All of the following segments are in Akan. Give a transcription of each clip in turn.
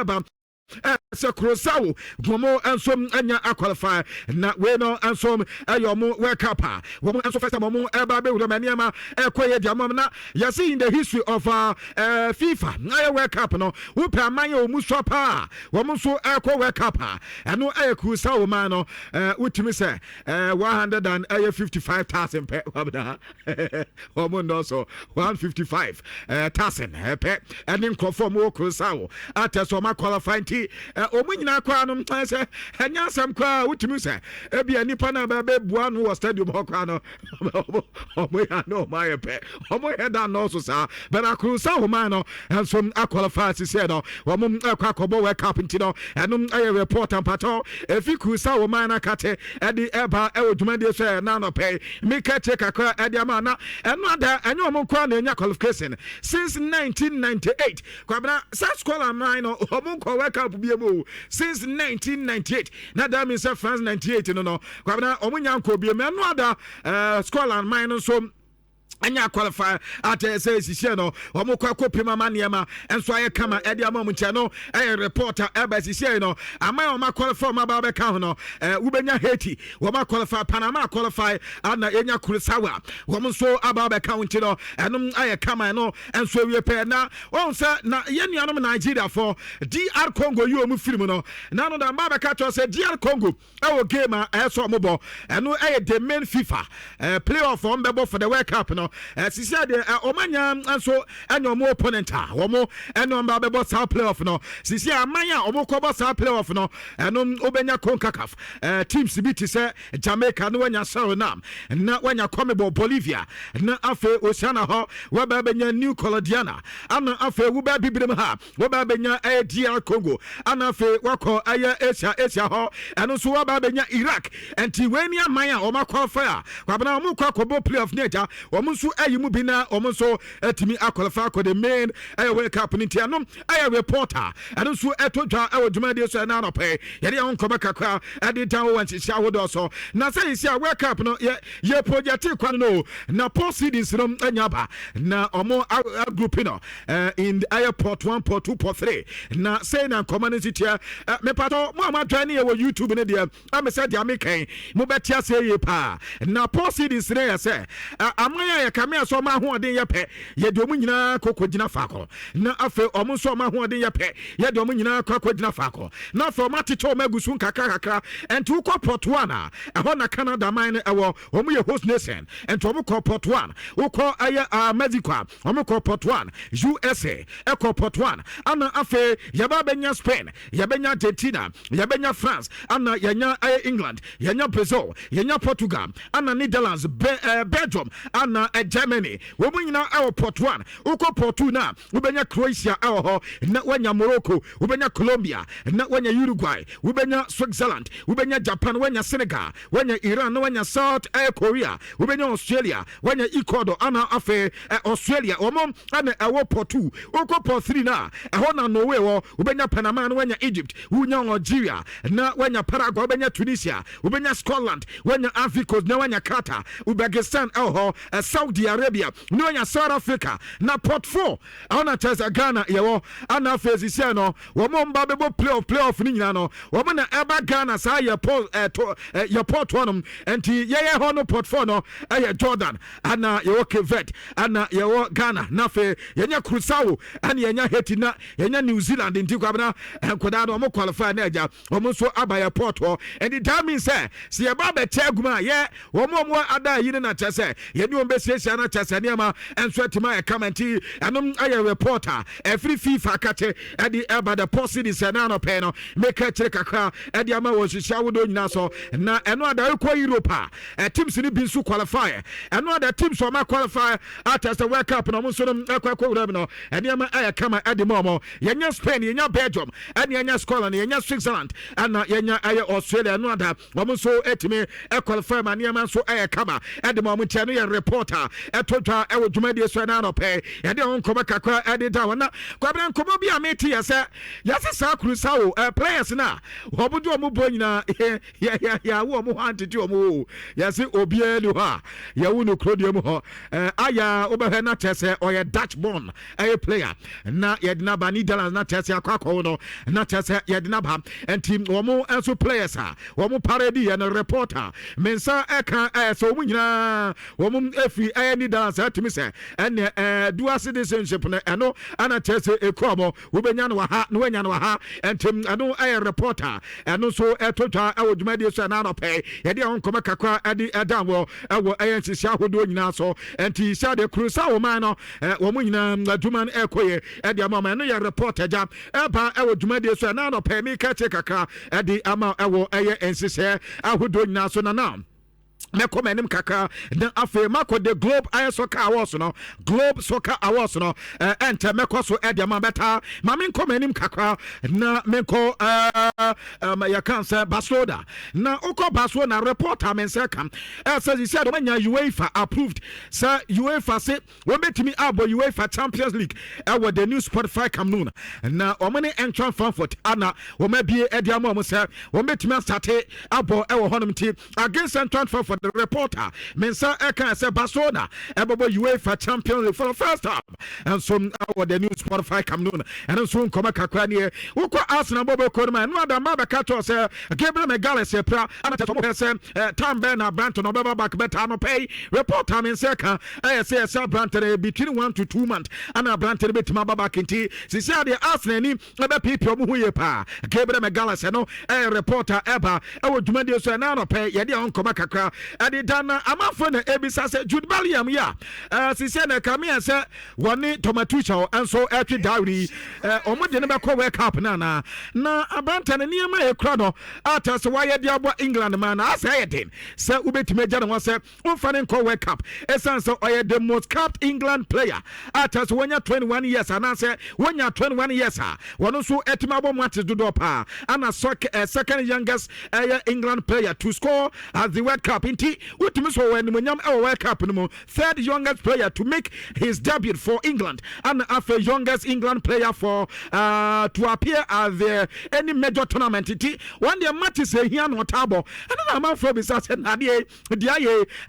eba se Kurosawa womo ensom anya qualify na we no ensom ayomo World Cup womo enso first time womo eba be wuro maniama ekoye diamom na you see in the history of FIFA na World Cup no wo pe amanye o muso pa womo so ekọ World Cup eno Kurosawa man no utimi se 155,000 pe wabda womo no so 155,000 pe eni nkofo mo Kurosawa ateso ma qualify omunyina kwa no mtanse enya sam kwa utimi se ebia nipa na ba bua no wo stadium hokwa no omoya no my pe omoya da no so sa bana Kurosawa man no enso qualify se no wo mum akwa kobo World Cup ntino enum aye report ampato efi Kurosawa man akate edi eba ewodwumade so na no pe mika check akwa edi ama na eno ada enyo mo kwa na enya qualification since 1998 kwa bana such scholar man no omo kwa World Cup since 1998 na that means France 98 no kwa bana omunya nko bi me no ada Scotland mine so anya qualify at say no omo kwa kopima maniema enso aye kama edi amam nche no reporter eba sisi no ama o ma qualify ma ba be ka no ubenya Haiti wo ma qualify Panama qualify ana enya Kurosawa wo so aba be ka nche no enum aye kama no enso wie pe na won say na yenuanom Nigeria for DR Congo you omu film no na no da ba be ka to say DR Congo e game a so omo eno the main FIFA playoff on bebo for the World Cup no sisi de omanya anso enyo mo opponent omo eno mba bebo sa playoff no sisi amanya omo ko bo sa playoff no eno obenya CONCACAF teams bi ti se Jamaica no wanya Suriname na wanya Comebo Bolivia na afe Oceania ho wa ba benya New Caledonia ana afe wo ba bibirem ha wo ba benya DR Congo ana afe wako aya Asia ho eno so wa ba benya Iraq enti weni amanya omo qualify kwa bana omo kwa kobo playoff nature omo so ayimu bina omo so etimi qualify ko the main World Cup ntianom reporter eno so etodwa ewodwumade so na no pe yede on ko bakakwa edi tan wan sisi awodo so na say isi World Cup no ye project kwan no na proceedings no anyaba na omo group no in the airport 1 port 2 port 3 na say na community tia me pato mo amadwa ne ye wo YouTube ne de am say dia me kan mo betia say ye pa na proceedings ne ye say amaya ye kamea so ma ho den ye pe ye de omu nyina kokogina faako na afe omu so ma ho den ye pe ye de omu nyina kokogina faako na for matito magusu kakaka enti uko port 1 eho na Canada mine ewo omu ye host nation enti omu ko port 1 uko aye Mexico omu ko port 1 USA eko port 1 ana afe yaba benya Spain yabenya Argentina yabenya France ana yanya England yanya Brazil yanya Portugal ana Netherlands Belgium ana Germany wo munyina awo port 1 uko port 2 na ubenya Croatia awo ho na wanya Morocco ubenya Colombia na wanya Uruguay ubenya Switzerland ubenya Japan wanya Senegal wanya Iran na wanya South Korea ubenya Australia wanya Ecuador ana afe Australia omo ana awo port 2 uko port 3 na eho na Norway wo ubenya Panama na wanya Egypt unya Algeria na wanya Paraguay ubenya Tunisia ubenya Scotland wanya Ivory Coast na wanya Qatar Uzbekistan awo Saudi Arabia no nya South Africa na port 4 ona cheza Ghana yewo ana phase sia no wo mo mba bebo playoff ni nyina no wo mo na eba Ghana sa ye port 1 enti ye ho no port 4 no Jordan ana yewo Kevet ana yewo Ghana na fe yenya Kurosawa ana yenya Haiti na yenya New Zealand enti kwa bana enkoda no mo qualify na eja wo mo so aba ye port 4 and that means say ye ba be taguma ye wo mo ada yine na chese ye ni ombesiesia na chese niama enso etima e commenti anom aye reporter every FIFA kate edi eba the proceedings na no pe no make kire kakra edi ama wo hihia wodo nyina so na eno ada ko Europe teams ni bi nso qualify eno ada teams o ma qualify at the World Cup no so no akwa wura no eni ama aye kama edi momo yenya Spain yenya Belgium eni yenya Scotland yenya Switzerland ana yenya aye Australia no ada wo so etimi e qualify ma niama so aye kama edi momo che no ye reporter a eto twa e wo dwumadi so na no pe ye de on koma kakra e de da wona kwabra nkomo bi a meti ye se sa Crusao players na obudu omu bo nyina ya wo omu hantiti omu yase obia ni ho ya wo no krodi omu ho aya obehwe na tese oye Dutch born player na ye dina ba Netherlands na tese akwa no na tese ye dina ba enti omu enso players omu parade ye no reporter mensa eka so omu nyina omu efi Netherlands atimi se ene dual citizenship na eno ana tese ekomo wo benya no ha no wenya no ha entem eno reporter eno so etotwa awodwumadi so na no pay ye de on koma kakra adi edanwo ewo nsisi ahodo nyina so enti sha de Crusao man no wo mu nyina aduman ekoye edi ama no ye reporter ja eba awodwumadi so na no pay mi ka che kakra edi ama ewo nsisi ahodo nyina so na meko menim kaka na afi mako the Globe Soccer Awards no Globe Soccer Awards no ente meko so ediama beta mame nko menim kaka na meko ya kansa Barcelona na uko Barcelona reporter men say kam says he said when UEFA approved sir UEFA say we betimi abo UEFA Champions League with the new Spotify Cameroon na omani entran Frankfurt ana we mabie ediama mo say we betimi start abo e wo honom ti against entran for the reporter mensa eka say Barcelona ebobo UEFA Champions League for the first time and so our the new Spotify Cameroon and so nkoma kakra ne uko Arsenal bobo kodman no ada ma beka to say Gabriel Megales pra ana to mo say time ben na Branton obeba back better no pay reporter mensa ka say Branton between 1 to 2 months ana Branton betima baba kinti si say the Arsenal ni ebe pipi omo huye pa Gabriel Megales no reporter eba ewo dwumadi so na no pay ye de nkoma kakra ade dana amafo na ebisa se Jude Bellingham ya sise na kamia se woni tomatucha enso etwe dawri omode ne bekọ World Cup na abanta ne niam ekura no ata se waye de abo England man asa yedin se ubetime gya no se umfa ne nkọ World Cup esan se oye the most capped England player ata se wonya 21 years ana se wonya 21 years wono so etima abo match dodo pa ana second youngest England player to score at the World Cup inti utimi so when munyam e World Cup no third youngest player to make his debut for England and after youngest England player for to appear at the any major tournament inti one the match is here no table and na man for bisa say na dey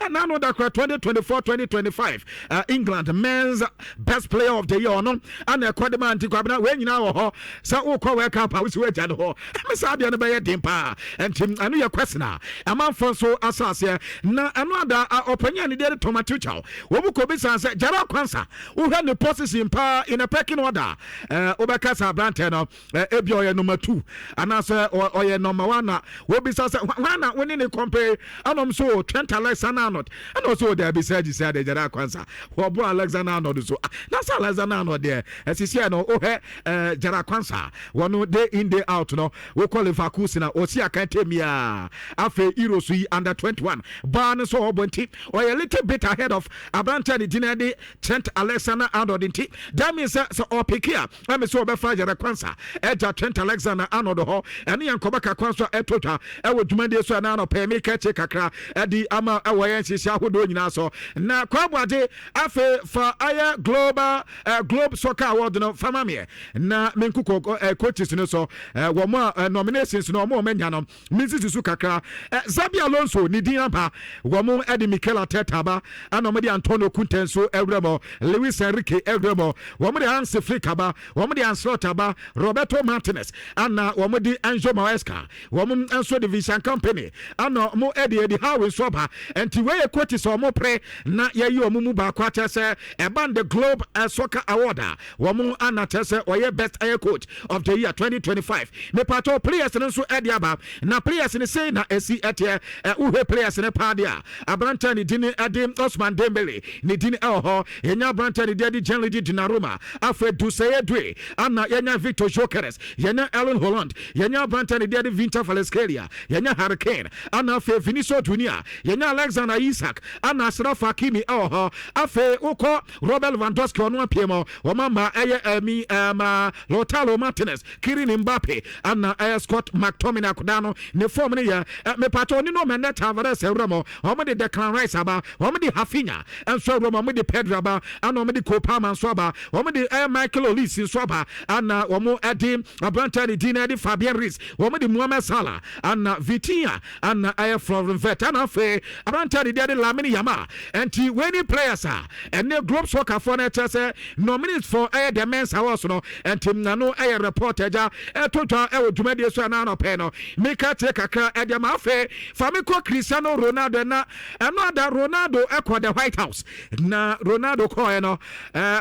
and now know that 2024-2025 England men's best player of the year no and akwadema anti kwabna we nyina wo ho say ukọ World Cup we we gya no ho me say dey no be dimpa and anu your question a man for so asase na anu ada opanya ni dey tomato chow wo bu ko bi san say jara kwansa wo hwe ne position pa in a pecking order obeka sa brante no ebi oye number 2 ana say oye number 1 na wo bi san say wana woni ne compare anom so Trent Alexander-Arnold and also there be said the jara kwansa wo bo Alexander-Arnold so na say Alexander-Arnold there esisi no o he jara kwansa wono day in day out no we qualify kusina osi akatemia afa Euro so under 21 ban so obonti or a little bit ahead of Abranta the dinade Trent Alexander-Arnold inti that means so opikia am so be jara kwansa eja Trent Alexander-Arnold ho ene yankoba kwansa etotwa e wo dwumade so na no pe me ka che kakra edi ama e wo yansisi ahodo nyina so na kwabwade afa for aya globe soccer award no fama me na menkuko coaches no so wo mo nominations no mo menya no mizisi su kakra Xabi Alonso ni dinaba wo mo edi Mikel Arteta ba ana mo di Antonio Conte so ewremo Luis Enrique ewremo wo mo di Hans Flick ba wo mo di Ancelotti ba Roberto Martinez ana wo mo di Enzo Maresca wo mo enso division company ana mo edi Howe so ba enti we coaches so mo pre na ye yi omumu ba kwa tese e ban the Globe Soccer Award wo mo ana tese oye best air coach of the year 2025 me pato players nso edi aba na players ni say na esi etie uhe players ne padia Abranta ni dini edi Osman Dembele ni dini elho yenya Abranta ni edi Gianluigi Donnarumma afa Duseye Due ana yenya Victor Gyökeres yenya Erling Haaland yenya Abranta ni edi Victor Valescalia yenya Harry Kane ana afa Vinicius Junior yenya Alexander Isak ana Ashraf Hakimi elho afa uko Robert Lewandowski onu apiemo wamama eye Lautaro Martinez Kylian Mbappe ana Scott McTominay akudano ne form ne ya me pato ni no meneta Tavares Romo, Omedi Declan Rice aba, Omedi Hafinya, and so Romo Omedi Pedro aba, and Omedi Kopama swaba, Omedi Michael Olise swaba, and Omo Edim, Abranta Dina Edi Fabian Riz, Omedi Muhammad Salah, and Vitinha, and Aya Florent Vet, and Afe, Abranta Dina Lamini Yama, and T winning players are, and the group soccer for Netase, nominates for the men's house, no, and Tim Nano Aya reporter, Tota Ewo Jumedia Sanano Peno, Mika Tekaka, Edamafe, Famiko Cristiano Ronaldo, and another Ronaldo Equa the White House, na Ronaldo Coeno,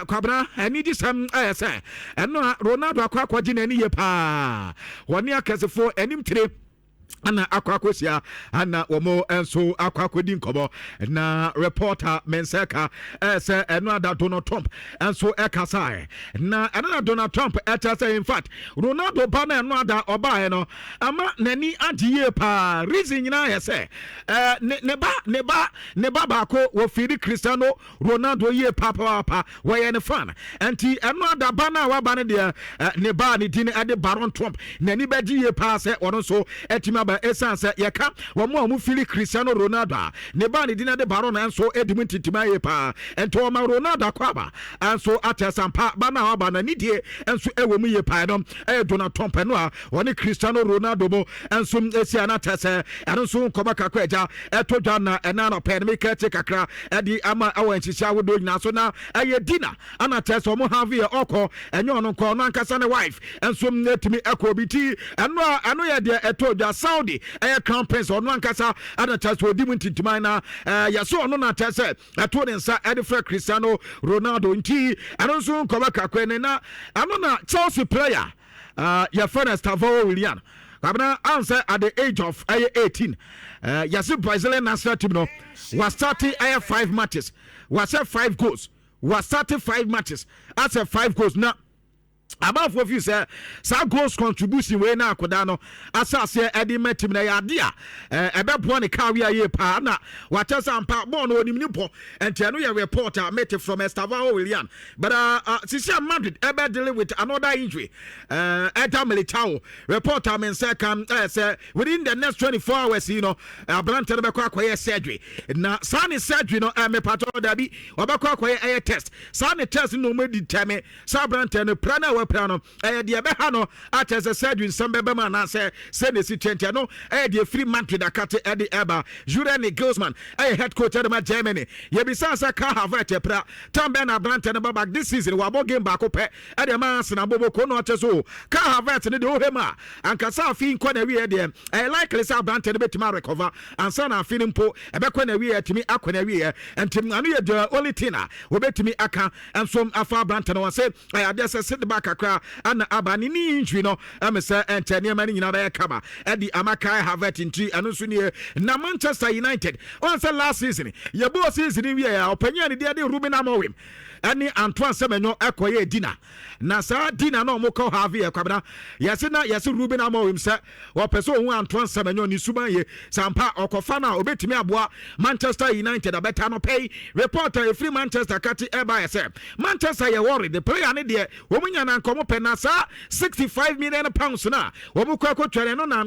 Cabra, and need some say, and no Ronaldo Aqua Jineni Pa, 1 year Casafo, and him trip. Ana akwakosia ana womo enso akwakodin kobo na reporter menseka say another Donald Trump enso ekasai na another Donald Trump say in fact Ronaldo bana another oba no ama nani agiye pa reason nyina ye say ne ba ko wo firi Cristiano Ronaldo ye papa wo ye ne fan anti another bana wa bana de ne ba ne din ade Baron Trump nani ba giye pa say ono so etima essence yeka wo mo fili Cristiano Ronaldo ne ba ne dina de Baron enso edimu titima ye pa ento ma Ronaldo kwaba enso atesampa ba na aba na nidie enso ewo mu ye pa no Donald Trump no a woni Cristiano Ronaldo bo enso esia na tese enso nkoma kakwa eja etodwa na ena no pen me kete kakra edi ama awan chicha wodo nyina so na eye dina ana tese mo have ye okọ enyo no nkọ no ankasa ne wife enso etimi ekobiti eno ye de etodwa Saudi crown prince or one casa other church will demon to mina yaso no na tese ato nsa edifre Cristiano Ronaldo nti anonso kobaka kwenena anona Chelsea player your friend Estevão Willian Kabana answer at the age of 18 yasi Brazilian national team no was starting 5 matches was 5 goals was starting 5 matches as 5 goals now above of you say sa goals contribution we na akoda no asase edi metim na yade a ebebo ne career ye pa na watesa ampa ball no onim nipo enti no ye reporter mate from Estevão Willian but Sisia Madrid ebe dealing with another injury Eda Militao reporter men say can say within the next 24 hours you know Abranta be kwa akoye surgery na sane surgery no me pato da bi obakwa akoye test sane test no me determine sa Abranta no prana plano de beha no atese surgery sambebe ma na say ne si 20 no de free Madrid akate de eba Julian Gilsman head coach of Germany ye bi sansa ka Havertz pra tambe na Abranta no back this season wa game back up de man na bobo ko no teso ka Havertz ne de ohema ankasa afi nko na wi de likely say Abranta no betima recover ansa na afi mpo ebekọ na wi etimi akọ na wi entim anu ye the only thing we betimi aka enso afa Abranta no say ade say sit back akra ana abani ni injury no say entene mani nyina ba kaba edi amaka Havertz nti anu so ne na Manchester United on say last season ye bo season wi ya opanya ne de Ruben Amorim ani Antoine Semenyo ekoye dina na sa dina no mo ko have ye kwabna yesi na yesi Ruben Amorim se wo peso hu Antoine Semenyo ni suban ye sampa okofa na obetimi aboa Manchester United abeta no pay reporter free Manchester kati eba yese Manchester ye worry the player ne de wo munya na nkomo pena sa 65 million pounds na wo mu kwa twere no na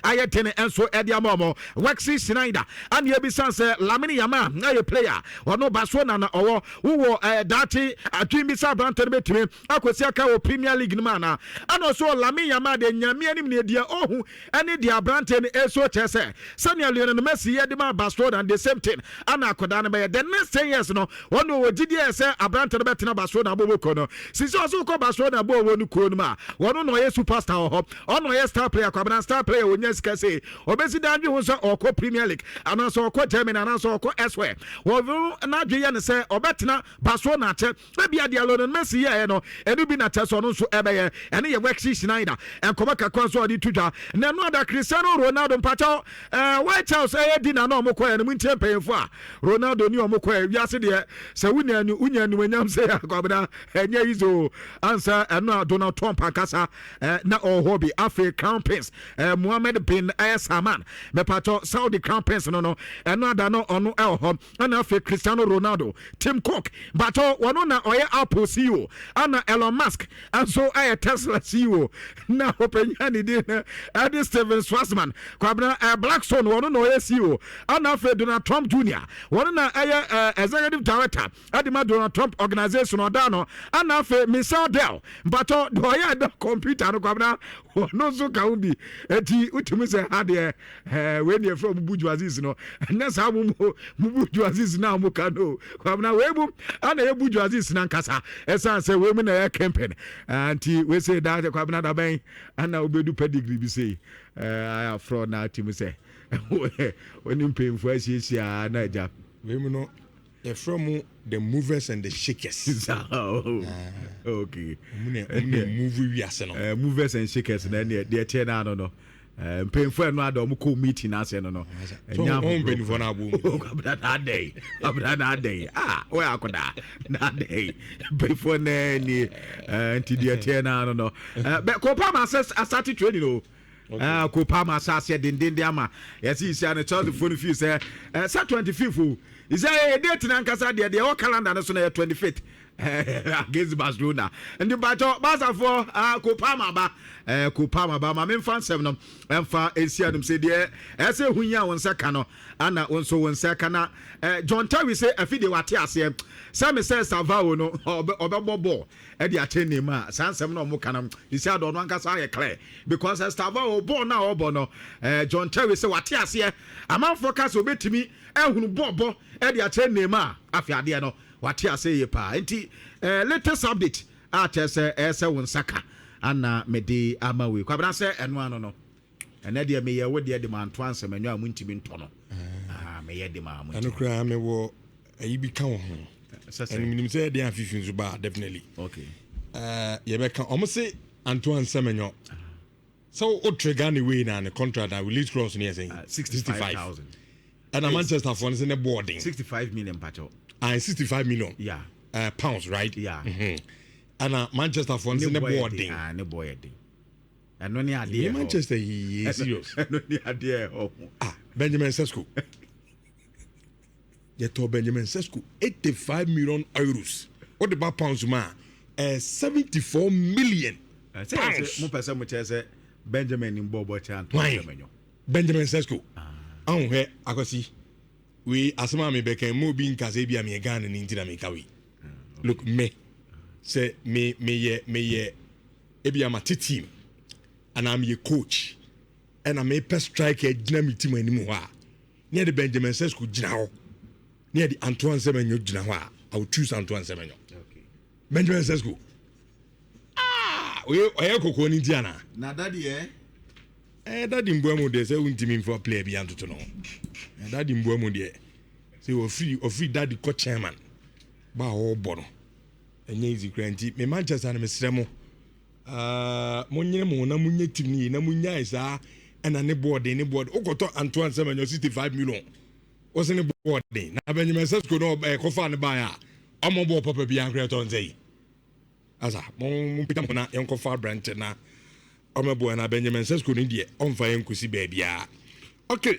aye tene enso edi amomo Wesley Sneijder and ye bi sanse Lamine Yamal aye player wono Barcelona na owo wo dati atwimi sa Abranta betime akosi aka o Premier League nima na ano so Lamine Yamal de nyame anim ne dia ohu ene dia Abranta ne eso chese Samuel Lionel Messi ye de ma Barcelona and the same thing ana akoda na be the next 10 years no wono wo gidi say Abranta betena Barcelona boboko no sisi oso ko Barcelona bo wonu ko no ma wono no ye superstar ho ono ye star player kwabana star player onya sika say obesi danwe ho so oko Premier League ana so oko Germany ana so oko elsewhere wo na dwe ne say obetena Barcelona che maybe a Lionel Messi ye no enu bi na teso no so ebe ye ene ye Wesley Sneijder enkoma kakwa so odi tuja na no ada Cristiano Ronaldo mpacho White House di na no mokọ ya no muntie payefo a Ronaldo ni omokọ ya wiase de se unya nu wenyam se akwabna enye izo ansa sɛ ɛno Donald Trump akasa na ɔhɔ bi Crown Prince Mohammed bin Salman mepato Saudi Crown Prince no ɛno ada no ɔno ɛwɔ ana afei Cristiano Ronaldo Tim Cook but wɔno na ɔyɛ Apple CEO ana Elon Musk also ɛyɛ Tesla CEO na ɔpɛnya ne din Eddie Steven Schwarzman kwabena Blackstone wɔno na ɔyɛ CEO ana afei Donald Trump Jr. wɔno na ɛyɛ executive director adima Donald Trump organization ɔda no ana afei Michelle Dell but ɔyɛ da computer no kwabena wɔno nso ka wo bi eti utumi sɛ ha deɛ we ne from Buju Aziz no na sa mu Buju Aziz na mu ka no kwabena we mu ana ye Buju Aziz na nkasa esan sɛ we mu na ye campaign anti we say that kwabena da ben ana obedu pedigree bi say I fraud na team say when you pay for ACA na ja we mu no from the movers and the shakers. Okay. Movers and shakers na they turn no. Paying for no other muko meeting as no. Nya for na boom. That day. That day. Where I could that day. Pay for any anti the turn no. But Kopama says I started training no. Kopama says din ama. Yes he say na child phone fee say 25th. Is a date in Ankasa, the whole calendar is on the 25th against Barcelona. And the battle Baza for Kopama ba, my main fan 7 and for Asian say, dear, as a Hunya on Sakano, Anna also on Sakana. John Terry say, a video at Yasia. Sammy says, Savao no, or Bobo, Eddie attending ma, San Seven Mokanam, he said on Ankasa Clay, because as Savao born now, Bono, John Terry say, what Yasia, a man forecast will be to me, and Bobo. Eddie attend ma afia de no wate ase ye pa enti latest update atese ese won saka ana mede ama we kwabra se eno ano no ene de me ye wo de de man to ansem enwa amuntimi nto no me ye de ma amuntimi eno kra me wo ayi bi ka wo ho eno minim se de afifin so ba definitely okay ye be ka omo se anto ansem enyo so o trigger ni we na the contract that release cross near saying 65,000 and a Manchester for is in the boarding 65 million pacho 65 million pounds right and a Manchester for is in the boarding ne boy dey and no near there Manchester he is serious no near there Benjamin Sesko you to Benjamin Sesko 85 million euros what the pounds man 74 million pounds mo pese mo chese Benjamin in Bobo chan Benjamin Sesko he akosi we asema me beka mo bi nkase bia me Ghana ni ntina me kawi look me say me ye ebia ma team and I'm your coach and I'm a best striker gina me team animu ha near the Benjamin Sesko gina ho near the Antoine Semenyo gina ho I will choose Antoine Semenyo okay Benjamin Sesko we oye kokoni ni ntia na daddy daddy mboamu de say untimi for player bi antoto no daddy mboamu de say o free daddy co chairman ba ho bo no enye easy granty me Manchester na me sremo monyene mo na munye team ni na munya isa na ne board okoto Antoine Semenyo 65 million o se ne board na Benjamin Sesko no ko fa ne ba ya omo bo papa bi ankre to nzei asa mo pita mo na enko fa branch na omebo na Benjamin Sesko ni de on fa yenkusi ba bia okay